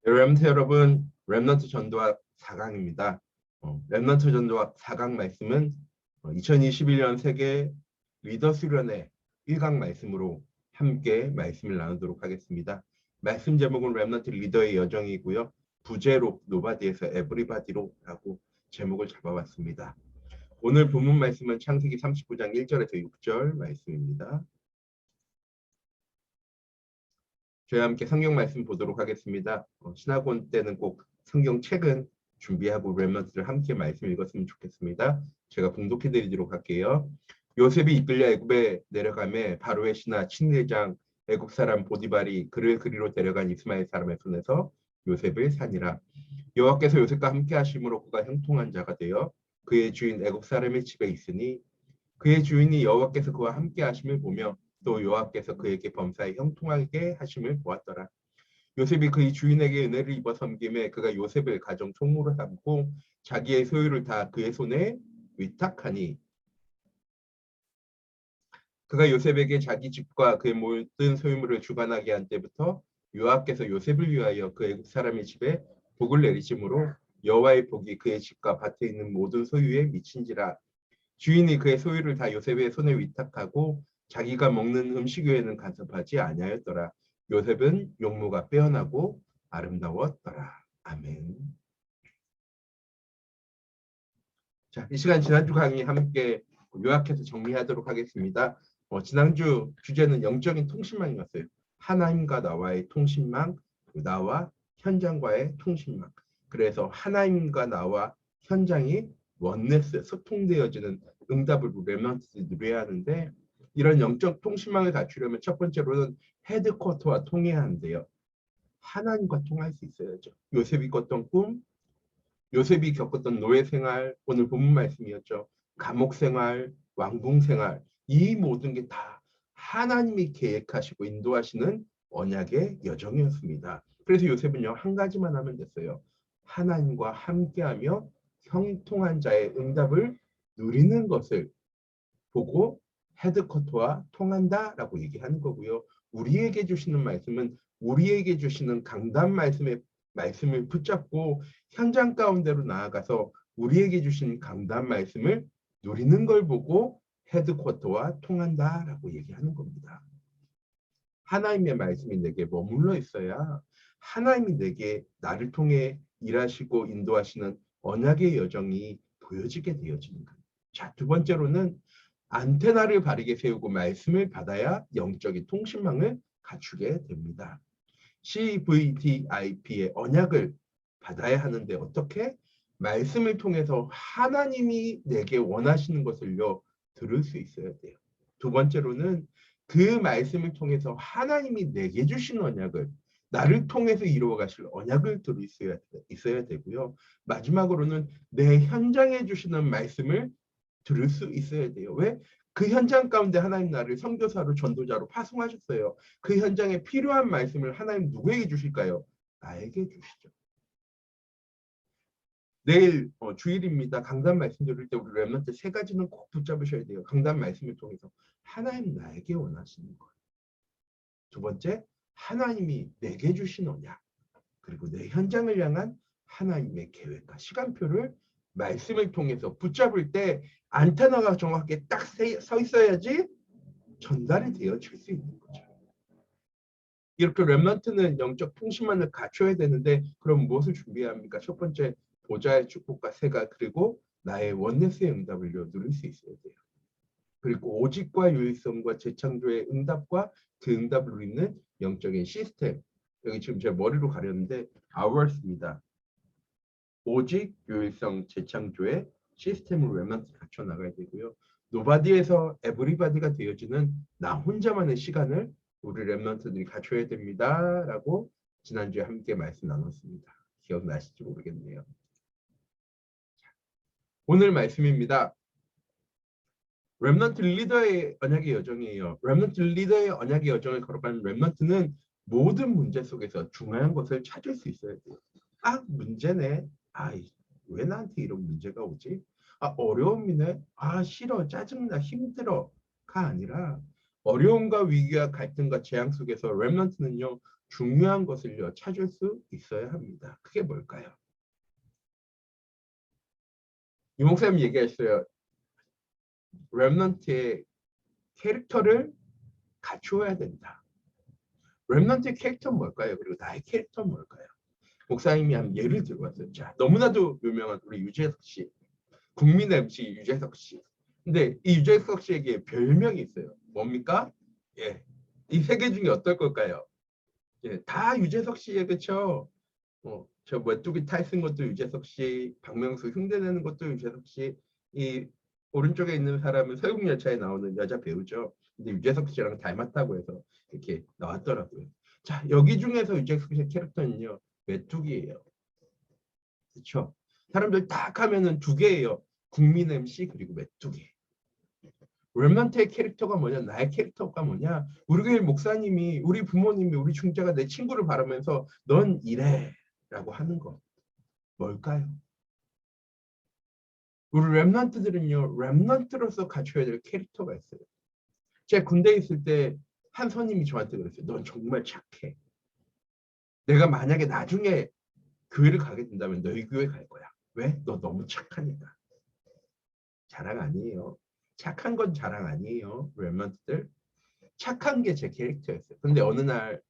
렘넌트 여러분, 렘넌트 전도학 4강입니다. 렘넌트 전도학 4강 말씀은 2021년 세계 리더 수련회 1강 말씀으로 함께 말씀을 나누도록 하겠습니다. 말씀 제목은 렘넌트 리더의 여정이고요. 부제로 노바디에서 에브리바디로라고 제목을 잡아봤습니다. 오늘 본문 말씀은 창세기 39장 1절에서 6절 말씀입니다. 저희와 함께 성경 말씀 보도록 하겠습니다. 신학원 때는 꼭 성경책은 준비하고 렘넌트를 함께 말씀 읽었으면 좋겠습니다. 제가 봉독해 드리도록 할게요. 요셉이 이끌려 애굽에 내려가매 바로의 신하 친내장 애굽 사람 보디발이 그를 그리로 데려간 이스마엘 사람의 손에서 요셉을 산이라. 여호와께서 요셉과 함께 하심으로 그가 형통한 자가 되어 그의 주인 애굽 사람의 집에 있으니 그의 주인이 여호와께서 그와 함께 하심을 보며 또 여호와께서 그에게 범사에 형통하게 하심을 보았더라. 요셉이 그의 주인에게 은혜를 입어 섬김에 그가 요셉을 가정 총무로 삼고 자기의 소유를 다 그의 손에 위탁하니 그가 요셉에게 자기 집과 그의 모든 소유물을 주관하게 한 때부터 여호와께서 요셉을 위하여 그 애굽 사람의 집에 복을 내리심으로 여호와의 복이 그의 집과 밭에 있는 모든 소유에 미친지라. 주인이 그의 소유를 다 요셉의 손에 위탁하고 자기가 먹는 음식 외에는 간섭하지 아니하였더라. 요셉은 용모가 빼어나고 아름다웠더라. 아멘. 자, 이 시간 지난주 강의 함께 요약해서 정리하도록 하겠습니다. 지난주 주제는 영적인 통신망이었어요. 하나님과 나와의 통신망, 나와 현장과의 통신망. 그래서 하나님과 나와 현장이 원네스, 소통되어지는 응답을 렘넌트들이 누려야 하는데 이런 영적 통신망을 갖추려면 첫 번째로는 헤드쿼터와 통해야 하는데요. 하나님과 통할 수 있어야죠. 요셉이 꿨던 꿈, 요셉이 겪었던 노예 생활, 오늘 본문 말씀이었죠. 감옥 생활, 왕궁 생활, 이 모든 게 다 하나님이 계획하시고 인도하시는 언약의 여정이었습니다. 그래서 요셉은요, 한 가지만 하면 됐어요. 하나님과 함께하며 형통한 자의 응답을 누리는 것을 보고 헤드쿼터와 통한다라고 얘기하는 거고요. 우리에게 주시는 말씀은 우리에게 주시는 강단 말씀을 붙잡고 현장 가운데로 나아가서 우리에게 주신 강단 말씀을 누리는 걸 보고 헤드쿼터와 통한다라고 얘기하는 겁니다. 하나님의 말씀이 내게 머물러 있어야 하나님이 내게 나를 통해 일하시고 인도하시는 언약의 여정이 보여지게 되어지는 거예요. 자, 두 번째로는 안테나를 바르게 세우고 말씀을 받아야 영적인 통신망을 갖추게 됩니다. CVDIP의 언약을 받아야 하는데 어떻게? 말씀을 통해서 하나님이 내게 원하시는 것을요 들을 수 있어야 돼요. 두 번째로는 그 말씀을 통해서 하나님이 내게 주신 언약을 나를 통해서 이루어 가실 언약을 들을 수 있어야 되고요. 마지막으로는 내 현장에 주시는 말씀을 들을 수 있어야 돼요. 왜? 그 현장 가운데 하나님 나를 선교사로 전도자로 파송하셨어요. 그 현장에 필요한 말씀을 하나님 누구에게 주실까요? 나에게 주시죠. 내일 주일입니다. 강단 말씀 들을 때 우리 렘넌트 세 가지는 꼭 붙잡으셔야 돼요. 강단 말씀을 통해서 하나님 나에게 원하시는 것. 두 번째, 하나님이 내게 주신 언약. 그리고 내 현장을 향한 하나님의 계획과 시간표를 말씀을 통해서 붙잡을 때 안테나가 정확하게 딱 서 있어야지 전달이 되어질 수 있는 거죠. 이렇게 렘넌트는 영적 통신만을 갖춰야 되는데 그럼 무엇을 준비해야 합니까? 첫 번째, 보좌의 축복과 세가 그리고 나의 원네스의 응답을 누릴 수 있어야 돼요. 그리고 오직과 유일성과 재창조의 응답과 그 응답을 누리는 영적인 시스템. 여기 지금 제 머리로 가렸는데 hours입니다. 오직, 유일성, 재창조의 시스템을 렘넌트 갖춰 나가야 되고요. 노바디에서 에브리바디가 되어지는 나 혼자만의 시간을 우리 렘넌트들이 갖춰야 됩니다라고 지난주에 함께 말씀 나눴습니다. 기억나실지 모르겠네요. 오늘 말씀입니다. 렘넌트 리더의 언약의 여정이에요. 렘넌트 리더의 언약의 여정을 걸어가는 렘넌트는 모든 문제 속에서 중요한 것을 찾을 수 있어야 돼요. 아, 문제네. 아, 왜 나한테 이런 문제가 오지? 아, 어려움이네. 아, 싫어. 짜증나. 힘들어가 아니라 어려움과 위기와 갈등과 재앙 속에서 렘넌트는요. 중요한 것을요 찾을 수 있어야 합니다. 그게 뭘까요? 이 목사님이 얘기했어요. 렘넌트의 캐릭터를 갖추어야 된다. 렘넌트의 캐릭터는 뭘까요? 그리고 나의 캐릭터는 뭘까요? 목사님이 한 예를 들고 왔어요. 자, 너무나도 유명한 우리 유재석 씨, 국민 MC 유재석 씨. 근데 이 유재석 씨에게 별명이 있어요. 뭡니까? 예, 이 세 개 중에 어떨 걸까요? 예, 다 유재석 씨에 그쵸? 저 메뚜기 탈 쓴 것도 유재석 씨, 박명수 흉내내는 것도 유재석 씨, 이 오른쪽에 있는 사람은 서용열차에 나오는 여자 배우죠. 근데 유재석 씨랑 닮았다고 해서 이렇게 나왔더라고요. 자, 여기 중에서 유재석 씨의 캐릭터는요, 메뚜기예요. 그렇죠? 사람들 딱 하면은 두 개예요. 국민 MC 그리고 메뚜기. 렘넌트의 캐릭터가 뭐냐? 나의 캐릭터가 뭐냐? 우리 교회 목사님이, 우리 부모님이, 우리 중자가 내 친구를 바라면서 넌 이래 라고 하는 거 뭘까요? 우리 렘넌트들은요, 렘넌트로서 갖춰야 될 캐릭터가 있어요. 제가 군대에 있을 때 한 선임이 저한테 그랬어요. 넌 정말 착해. 내가 만약에 나중에 교회를 가게 된다면 너희 교회 갈 거야. 왜? 너 너무 착하니까. 자랑 아니에요. 착한 건 자랑 아니에요. 렘넌트들. 착한 게 제 캐릭터였어요. 근데 어느 날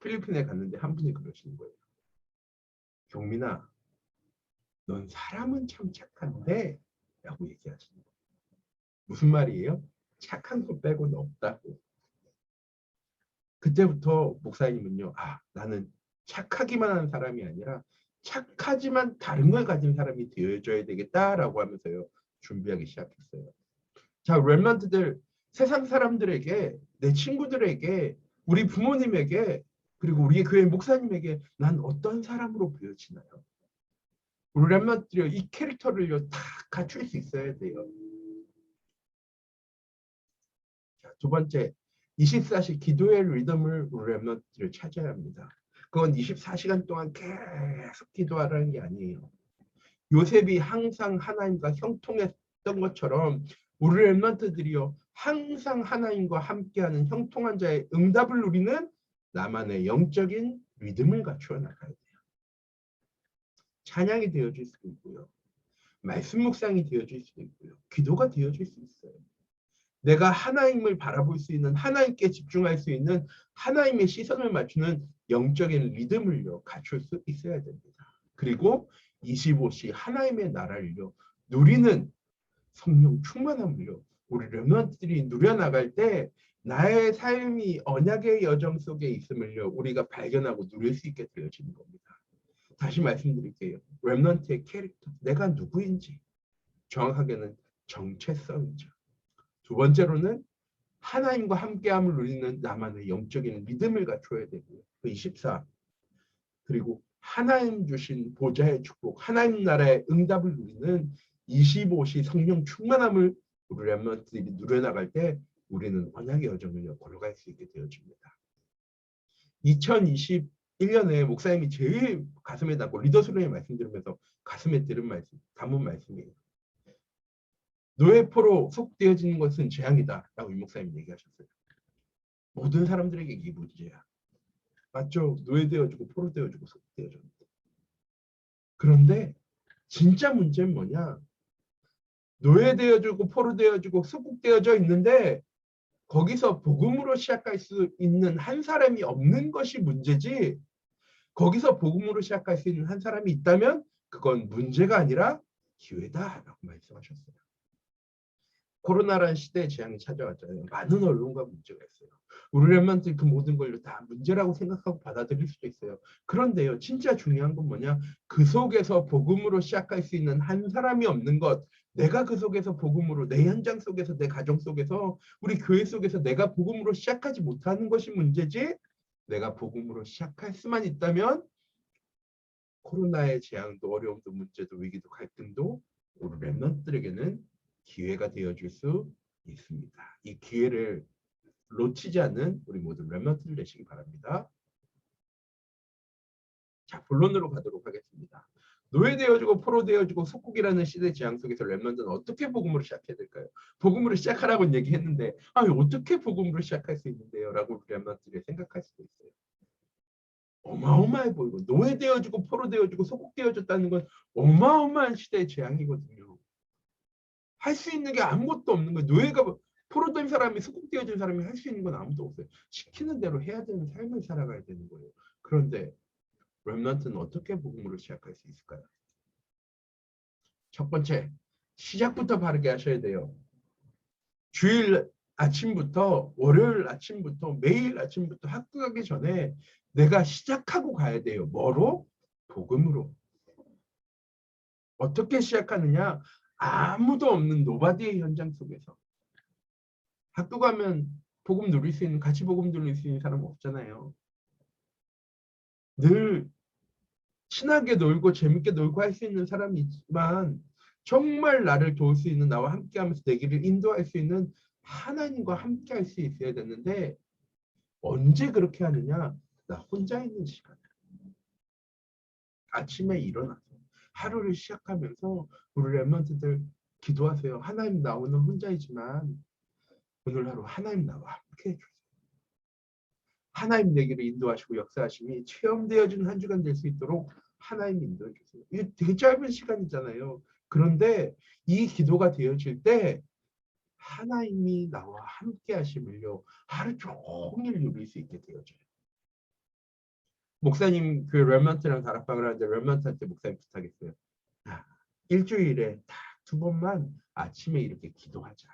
필리핀에 갔는데 한 분이 그러시는 거예요. 경민아, 넌 사람은 참 착한데 라고 얘기하시는 거예요. 무슨 말이에요? 착한 거 빼고는 없다고. 그때부터 목사님은요. 아, 나는 착하기만 하는 사람이 아니라 착하지만 다른 걸 가진 사람이 되어줘야 되겠다라고 하면서요. 준비하기 시작했어요. 자, 렘넌트들 세상 사람들에게 내 친구들에게 우리 부모님에게 그리고 우리 교회 목사님에게 난 어떤 사람으로 보여지나요? 우리 렘넌트들이 이 캐릭터를요 다 갖출 수 있어야 돼요. 자, 두 번째 24시 기도의 리듬을 우리 렘넌트를 찾아야 합니다. 그건 24시간 동안 계속 기도하라는 게 아니에요. 요셉이 항상 하나님과 형통했던 것처럼 우리 렘넌트들이요 항상 하나님과 함께하는 형통한 자의 응답을 누리는 나만의 영적인 리듬을 갖추어 나가야 돼요. 찬양이 되어질 수도 있고요. 말씀 묵상이 되어질 수도 있고요. 기도가 되어질 수 있어요. 내가 하나님을 바라볼 수 있는 하나님께 집중할 수 있는 하나님의 시선을 맞추는 영적인 리듬을요 갖출 수 있어야 됩니다. 그리고 25시 하나님의 나라를요 누리는 성령 충만함을요 우리 렘넌트들이 누려나갈 때 나의 삶이 언약의 여정 속에 있음을요 우리가 발견하고 누릴 수 있게 되어지는 겁니다. 다시 말씀드릴게요. 렘넌트의 캐릭터, 내가 누구인지 정확하게는 정체성이죠. 두 번째로는 하나님과 함께함을 누리는 나만의 영적인 믿음을 갖춰야 되고요. 24. 그리고 하나님 주신 보좌의 축복, 하나님 나라의 응답을 누리는 25시 성령 충만함을 우리 렘넌트들이 누려나갈 때 우리는 언약의 여정을 걸어갈 수 있게 되어집니다. 2021년에 목사님이 제일 가슴에 담고 리더 수련회 말씀 들으면서 가슴에 들은 말씀, 담은 말씀이에요. 노예포로 속되어지는 것은 재앙이다 라고 이 목사님이 얘기하셨어요. 모든 사람들에게 이게 문제야. 맞죠? 노예되어지고 포로 되어지고 속되어졌는데. 그런데 진짜 문제는 뭐냐? 노예되어지고 포로 되어지고 속국되어져 있는데 거기서 복음으로 시작할 수 있는 한 사람이 없는 것이 문제지 거기서 복음으로 시작할 수 있는 한 사람이 있다면 그건 문제가 아니라 기회다라고 말씀하셨어요. 코로나라는 시대의 재앙이 찾아왔잖아요. 많은 언론과 문제가 있어요. 우리 렘넌트 그 모든 걸 다 문제라고 생각하고 받아들일 수도 있어요. 그런데요, 진짜 중요한 건 뭐냐? 그 속에서 복음으로 시작할 수 있는 한 사람이 없는 것. 내가 그 속에서 복음으로, 내 현장 속에서, 내 가정 속에서, 우리 교회 속에서 내가 복음으로 시작하지 못하는 것이 문제지 내가 복음으로 시작할 수만 있다면 코로나의 재앙도 어려움도 문제도 위기도 갈등도 우리 렘넌트들에게는 기회가 되어줄 수 있습니다. 이 기회를 놓치지 않는 우리 모든 렘넌트들 되시기 바랍니다. 자, 본론으로 가도록 하겠습니다. 노예되어지고 포로되어지고 속국이라는 시대 재앙 속에서 렘넌트는 어떻게 복음으로 시작해야 될까요? 복음으로 시작하라고 얘기했는데 어떻게 복음으로 시작할 수 있는데요? 라고 렘넌트들이 생각할 수도 있어요. 어마어마해 보이고 노예되어지고 포로되어지고 소국되어졌다는 건 어마어마한 시대의 재앙이거든요. 할 수 있는 게 아무것도 없는 거예요. 노예가 포로된 사람이 소국되어진 사람이 할 수 있는 건 아무도 없어요. 시키는 대로 해야 되는 삶을 살아가야 되는 거예요. 그런데 렘넌트는 어떻게 복음으로 시작할 수 있을까요? 첫 번째, 시작부터 바르게 하셔야 돼요. 주일 아침부터 월요일 아침부터 매일 아침부터 학교 가기 전에 내가 시작하고 가야 돼요. 뭐로? 복음으로. 어떻게 시작하느냐? 아무도 없는 노바디의 현장 속에서. 학교 가면 복음 누릴 수 있는, 같이 복음 누릴 수 있는 사람 없잖아요. 늘 친하게 놀고 재밌게 놀고 할 수 있는 사람이 있지만 정말 나를 도울 수 있는, 나와 함께하면서 내 길을 인도할 수 있는 하나님과 함께할 수 있어야 되는데 언제 그렇게 하느냐? 나 혼자 있는 시간. 아침에 일어나서 하루를 시작하면서 우리 렘넌트들 기도하세요. 하나님, 나 오늘 혼자이지만 오늘 하루 하나님 나와 함께 해주세요. 하나님 내 길을 인도하시고 역사하심이 체험되어지는 한 주간 될 수 있도록 하나님 인도해 주세요. 이게 되게 짧은 시간이잖아요. 그런데 이 기도가 되어질 때 하나님이 나와 함께 하심을요, 하루 종일 누릴 수 있게 되어져요. 목사님 그 렘넌트랑 다락방을 하는데 렘넌트한테 목사님 부탁했어요. 일주일에 딱 2번만 아침에 이렇게 기도하자.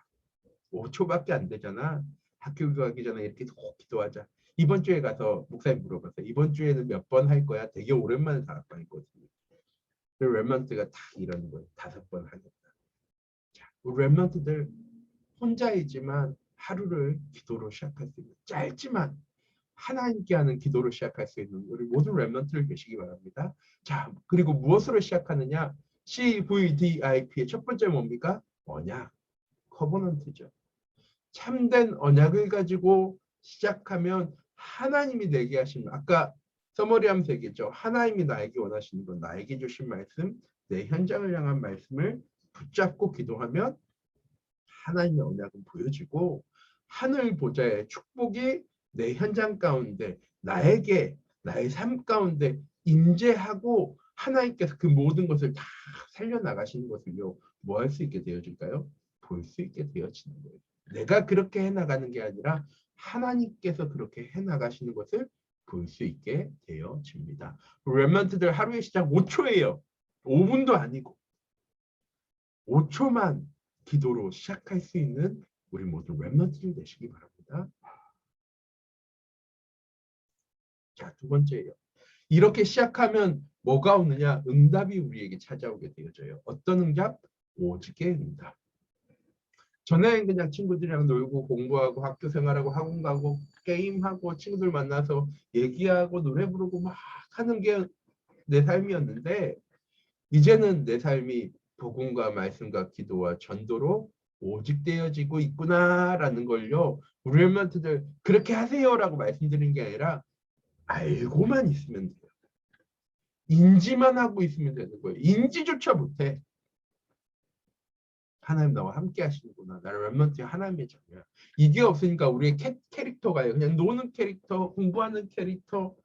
5초밖에 안 되잖아. 학교 가기 전에 이렇게 꼭 기도하자. 이번 주에 가서 목사님 물어봤어요. 이번 주에는 몇 번 할 거야? 되게 오랜만에 다락방 했거든요. 렘넌트가 딱 이러는 거예요. 5번 하겠다. 자, 우리 렘넌트들 혼자이지만 하루를 기도로 시작할 수 있는, 짧지만 하나님께 하는 기도로 시작할 수 있는 우리 모든 렘넌트들 계시기 바랍니다. 자, 그리고 무엇으로 시작하느냐? CVDIP의 첫 번째 뭡니까? 언약, 커버넌트죠. 참된 언약을 가지고 시작하면 하나님이 내게 하신, 아까 서머리하면서 얘기했죠. 하나님이 나에게 원하시는 건, 나에게 주신 말씀, 내 현장을 향한 말씀을 붙잡고 기도하면 하나님의 언약은 보여지고 하늘 보좌의 축복이 내 현장 가운데, 나에게, 나의 삶 가운데 임재하고 하나님께서 그 모든 것을 다 살려나가시는 것을요, 뭐 할 수 있게 되어질까요? 볼 수 있게 되어지는 거예요. 내가 그렇게 해나가는 게 아니라 하나님께서 그렇게 해나가시는 것을 볼 수 있게 되어집니다. 렘넌트들 하루의 시작 5초예요. 5분도 아니고 5초만 기도로 시작할 수 있는 우리 모두 렘넌트들 되시기 바랍니다. 자, 2번째예요. 이렇게 시작하면 뭐가 오느냐? 응답이 우리에게 찾아오게 되어져요. 어떤 응답? 오직의 응답. 전에는 그냥 친구들이랑 놀고 공부하고 학교 생활하고 학원 가고 게임하고 친구들 만나서 얘기하고 노래 부르고 막 하는 게 내 삶이었는데, 이제는 내 삶이 복음과 말씀과 기도와 전도로 오직되어지고 있구나라는 걸요, 우리 렘넌트들 그렇게 하세요라고 말씀드리는 게 아니라 알고만 있으면 돼요. 인지만 하고 있으면 되는 거예요. 인지조차 못해. 하나님 나와 함께 하시는구나. 나를 렘넌트의 하나님의 자녀야. 이게 없으니까 우리의 캐릭터가요, 그냥 노는 캐릭터, 공부하는 캐릭터,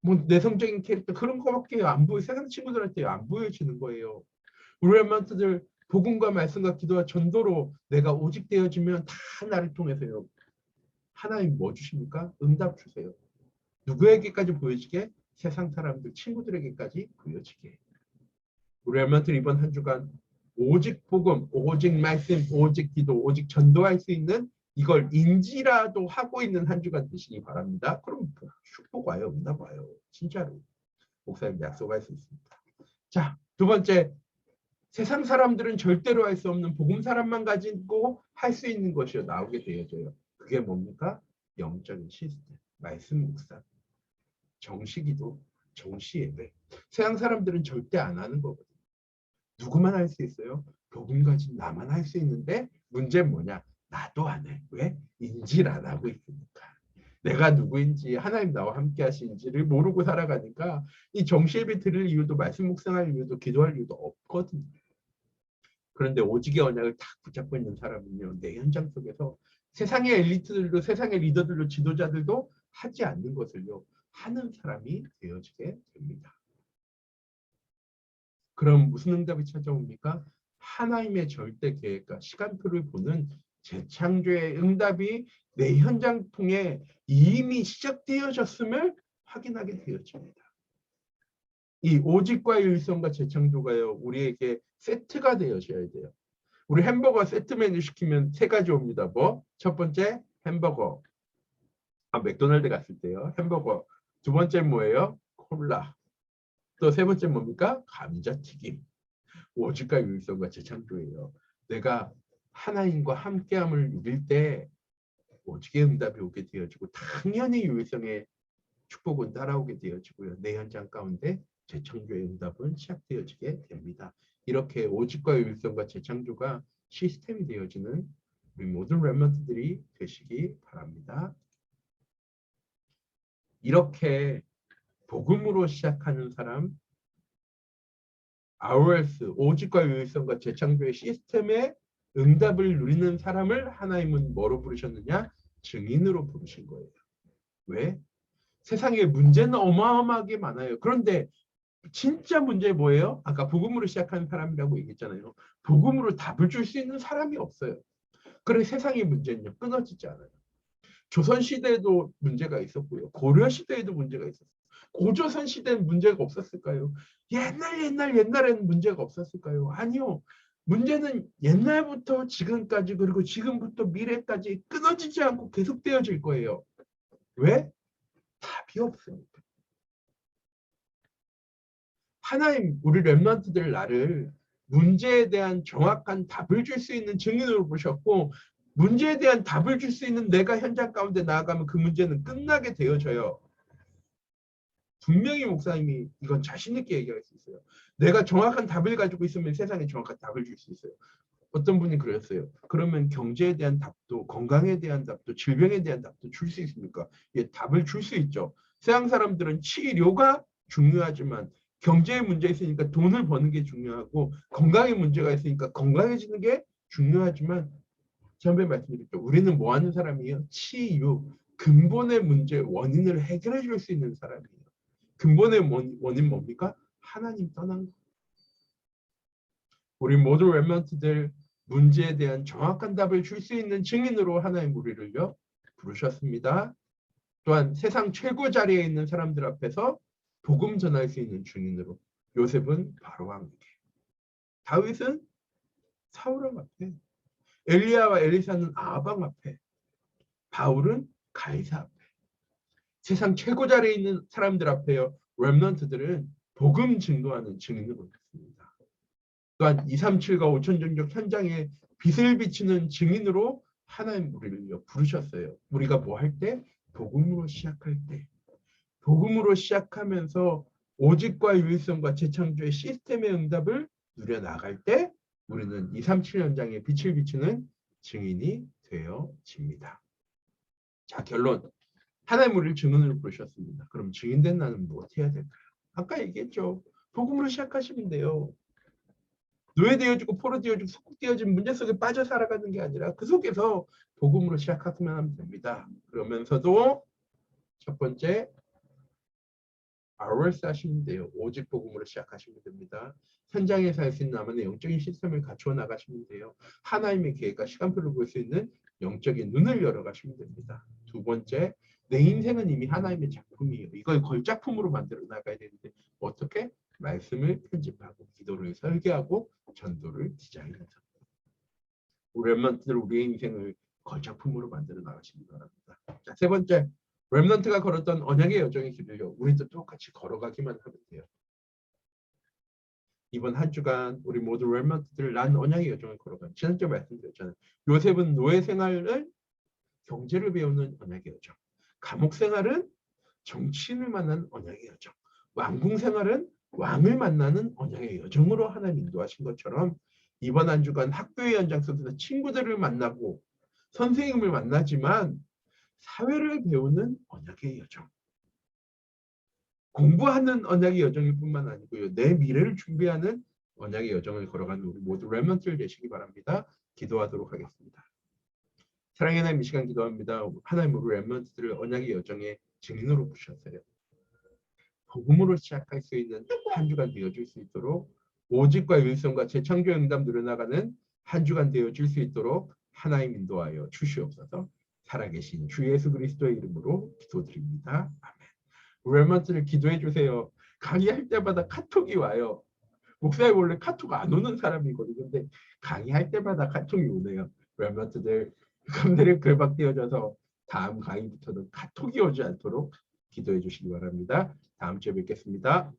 뭐 내성적인 캐릭터, 그런 거밖에 안 보여. 세상 친구들한테 안 보여지는 거예요. 우리 렘넌트들 복음과 말씀과 기도와 전도로 내가 오직 되어지면 다 나를 통해서요, 하나님 뭐 주십니까? 응답 주세요. 누구에게까지 보여지게? 세상 사람들, 친구들에게까지 보여지게. 우리 렘넌트들 이번 한 주간 오직 복음, 오직 말씀, 오직 기도, 오직 전도할 수 있는 이걸 인지라도 하고 있는 한 주간 되시기 바랍니다. 그럼 축복 와요? 응답 와요. 진짜로. 목사님 약속할 수 있습니다. 자, 2번째. 세상 사람들은 절대로 할 수 없는 복음 사람만 가지고 할 수 있는 것이 나오게 되어져요. 그게 뭡니까? 영적인 시스템, 말씀 묵상, 정시기도, 정시예배. 세상 사람들은 절대 안 하는 거거든요. 누구만 할 수 있어요? 복음 가진 나만 할 수 있는데 문제는 뭐냐? 나도 안 해. 왜? 인지를 안 하고 있으니까. 내가 누구인지, 하나님 나와 함께 하시는지를 모르고 살아가니까 이 정시예배 드릴 이유도, 말씀 묵상할 이유도, 기도할 이유도 없거든요. 그런데 오직의 언약을 딱 붙잡고 있는 사람은요, 내 현장 속에서 세상의 엘리트들도, 세상의 리더들도, 지도자들도 하지 않는 것을요, 하는 사람이 되어지게 됩니다. 그럼 무슨 응답이 찾아옵니까? 하나님의 절대 계획과 시간표를 보는 재창조의 응답이 내 현장 통해 이미 시작되어졌음을 확인하게 되어집니다. 이 오직과 일성과 재창조가요, 우리에게 세트가 되어져야 돼요. 우리 햄버거 세트 메뉴 시키면 세 가지 옵니다. 뭐? 첫 번째 햄버거. 맥도날드 갔을 때요. 햄버거. 두 번째 뭐예요? 콜라. 또 세 번째 뭡니까? 감자튀김. 오직과 유일성과 재창조예요. 내가 하나님과 함께함을 누릴 때 오직의 응답이 오게 되어지고 당연히 유일성의 축복은 따라오게 되어지고요. 내 현장 가운데 재창조의 응답은 시작되어지게 됩니다. 이렇게 오직과 유일성과 재창조가 시스템이 되어지는 우리 모든 렘넌트들이 되시기 바랍니다. 이렇게 복음으로 시작하는 사람, ROS, 오직과 유일성과 재창조의 시스템의 응답을 누리는 사람을 하나님은 뭐로 부르셨느냐? 증인으로 부르신 거예요. 왜? 세상에 문제는 어마어마하게 많아요. 그런데 진짜 문제 뭐예요? 아까 복음으로 시작하는 사람이라고 얘기했잖아요. 복음으로 답을 줄 수 있는 사람이 없어요. 그래 세상의 문제는요. 끊어지지 않아요. 조선시대에도 문제가 있었고요. 고려시대에도 문제가 있었어요. 고조선 시대는 문제가 없었을까요? 옛날에는 문제가 없었을까요? 아니요. 문제는 옛날부터 지금까지 그리고 지금부터 미래까지 끊어지지 않고 계속되어질 거예요. 왜? 답이 없으니까. 하나님 우리 렘넌트들 나를 문제에 대한 정확한 답을 줄 수 있는 증인으로 보셨고 문제에 대한 답을 줄 수 있는 내가 현장 가운데 나아가면 그 문제는 끝나게 되어져요. 분명히 목사님이 이건 자신 있게 얘기할 수 있어요. 내가 정확한 답을 가지고 있으면 세상에 정확한 답을 줄 수 있어요. 어떤 분이 그랬어요. 그러면 경제에 대한 답도 건강에 대한 답도 질병에 대한 답도 줄 수 있습니까? 예, 답을 줄 수 있죠. 서양 사람들은 치료가 중요하지만 경제에 문제 있으니까 돈을 버는 게 중요하고 건강에 문제가 있으니까 건강해지는 게 중요하지만 전에 말씀드렸죠. 우리는 뭐 하는 사람이에요? 치유, 근본의 문제, 원인을 해결해 줄 수 있는 사람이에요. 근본의 원인 뭡니까? 하나님 떠난 거. 우리 모든 렘넌트들 문제에 대한 정확한 답을 줄 수 있는 증인으로 하나님 우리를요 부르셨습니다. 또한 세상 최고 자리에 있는 사람들 앞에서 복음 전할 수 있는 증인으로 요셉은 바로왕에게, 다윗은 사울왕 앞에, 엘리야와 엘리사는 아방 앞에, 바울은 가이사 앞에, 세상 최고 자리에 있는 사람들 앞에요. 렘넌트들은 복음 증거하는 증인으로 있습니다. 또한 237과 5천 종족 현장에 빛을 비추는 증인으로 하나님 우리를 부르셨어요. 우리가 뭐 할 때? 복음으로 시작할 때. 복음으로 시작하면서 오직과 유일성과 재창조의 시스템의 응답을 누려나갈 때 우리는 237 현장에 빛을 비추는 증인이 되어집니다. 자, 결론. 하나님 우리를 증인으로 부르셨습니다. 그럼 증인된 나는 무엇 해야 될까요? 아까 얘기했죠. 복음으로 시작하시면 돼요. 노예되어지고 포로되어지고 속국되어진 문제 속에 빠져 살아가는 게 아니라 그 속에서 복음으로 시작하면 하면 됩니다. 그러면서도 첫 번째 ROS 하시면 돼요. 오직 복음으로 시작하시면 됩니다. 현장에서 할 수 있는 나만의 영적인 시스템을 갖추어 나가시면 돼요. 하나님의 계획과 시간표를 볼 수 있는 영적인 눈을 열어가시면 됩니다. 두 번째, 내 인생은 이미 하나님의 작품이에요. 이걸 걸작품으로 만들어 나가야 되는데 어떻게? 말씀을 편집하고 기도를 설계하고 전도를 디자인해서 우리 렘넌트들 우리의 인생을 걸작품으로 만들어 나가시기 바랍니다. 자, 세 번째, 렘넌트가 걸었던 언약의 여정의 길을요. 우리도 똑같이 걸어가기만 하면 돼요. 이번 한 주간 우리 모두 렘넌트들 난 언약의 여정을 걸어간 지난주에 말씀드렸잖아요. 요셉은 노예 생활을 경제를 배우는 언약의 여정, 감옥 생활은 정치인을 만나는 언약의 여정, 왕궁 생활은 왕을 만나는 언약의 여정으로 하나님 인도하신 것처럼 이번 한 주간 학교의 연장 속에서 친구들을 만나고 선생님을 만나지만 사회를 배우는 언약의 여정, 공부하는 언약의 여정일 뿐만 아니고요. 내 미래를 준비하는 언약의 여정을 걸어가는 우리 모두 렘넌트를 되시기 바랍니다. 기도하도록 하겠습니다. 사랑의 하나님 이 시간 기도합니다. 하나님 우리 렘넌트들을 언약의 여정의 증인으로 부르셨어요. 복음으로 시작할 수 있는 한 주간 되어줄 수 있도록 오직과 일성과 재창조 응답 누려나가는 한 주간 되어줄 수 있도록 하나님 인도하여 주시옵소서. 살아계신 주 예수 그리스도의 이름으로 기도드립니다. 아멘. 렘넌트를 기도해 주세요. 강의할 때마다 카톡이 와요. 목사님 원래 카톡 안 오는 사람이거든요. 근데 강의할 때마다 카톡이 오네요. 렘넌트들 감들의 글박 띄워져서 다음 강의부터는 카톡이 오지 않도록 기도해 주시기 바랍니다. 다음 주에 뵙겠습니다.